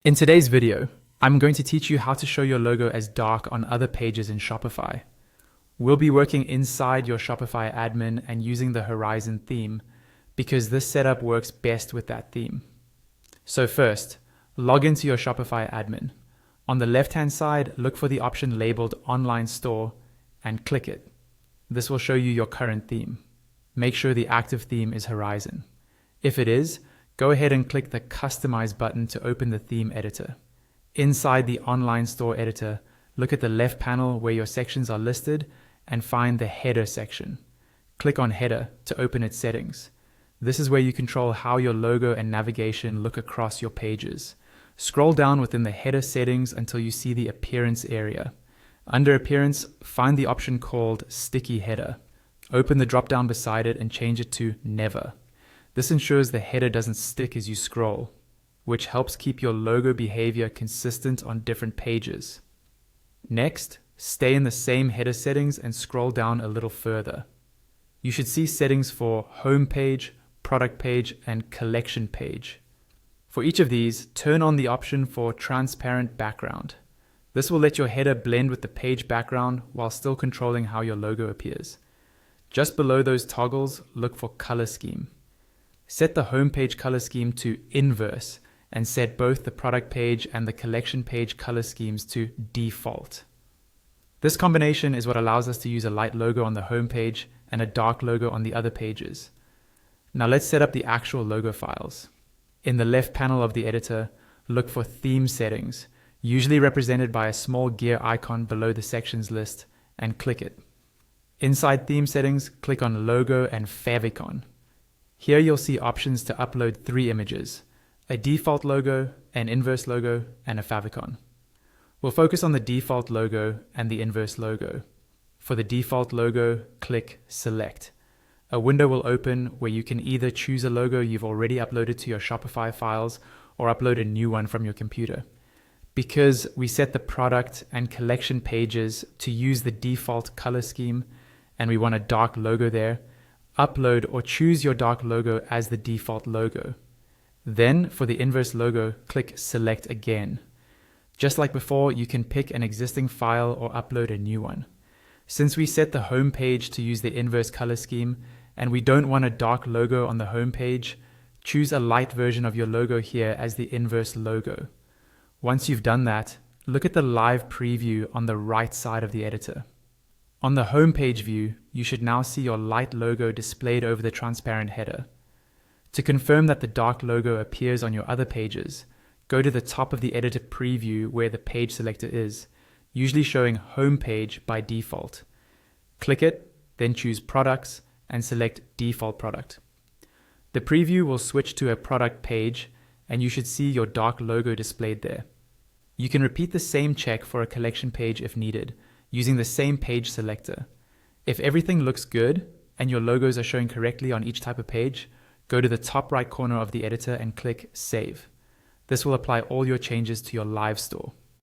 In today's video, I'm going to teach you how to show your logo as dark on other pages in Shopify. We'll be working inside your Shopify admin and using the Horizon theme because this setup works best with that theme. So first, log into your Shopify admin. On the left-hand side, look for the option labeled Online Store and click it. This will show you your current theme. Make sure the active theme is Horizon. If it is, go ahead and click the Customize button to open the theme editor. Inside the Online Store editor, look at the left panel where your sections are listed and find the Header section. Click on Header to open its settings. This is where you control how your logo and navigation look across your pages. Scroll down within the header settings until you see the Appearance area. Under Appearance, find the option called Sticky Header. Open the drop-down beside it and change it to Never. This ensures the header doesn't stick as you scroll, which helps keep your logo behavior consistent on different pages. Next, stay in the same header settings and scroll down a little further. You should see settings for Home Page, Product Page, and Collection Page. For each of these, turn on the option for Transparent Background. This will let your header blend with the page background while still controlling how your logo appears. Just below those toggles, look for Color Scheme. Set the home page color scheme to Inverse and set both the product page and the collection page color schemes to Default. This combination is what allows us to use a light logo on the home page and a dark logo on the other pages. Now let's set up the actual logo files. In the left panel of the editor, look for Theme Settings, usually represented by a small gear icon below the sections list, and click it. Inside Theme Settings, click on Logo and Favicon. Here you'll see options to upload 3 images, a default logo, an inverse logo, and a favicon. We'll focus on the default logo and the inverse logo. For the default logo, click Select. A window will open where you can either choose a logo you've already uploaded to your Shopify files or upload a new one from your computer. Because we set the product and collection pages to use the default color scheme and we want a dark logo there, upload or choose your dark logo as the default logo. Then, for the inverse logo, click Select again. Just like before, you can pick an existing file or upload a new one. Since we set the home page to use the inverse color scheme, and we don't want a dark logo on the home page, choose a light version of your logo here as the inverse logo. Once you've done that, look at the live preview on the right side of the editor. On the home page view, you should now see your light logo displayed over the transparent header. To confirm that the dark logo appears on your other pages, go to the top of the editor preview where the page selector is, usually showing Home Page by default. Click it, then choose Products and select Default Product. The preview will switch to a product page and you should see your dark logo displayed there. You can repeat the same check for a collection page if needed, using the same page selector. If everything looks good and your logos are showing correctly on each type of page, go to the top right corner of the editor and click Save. This will apply all your changes to your live store.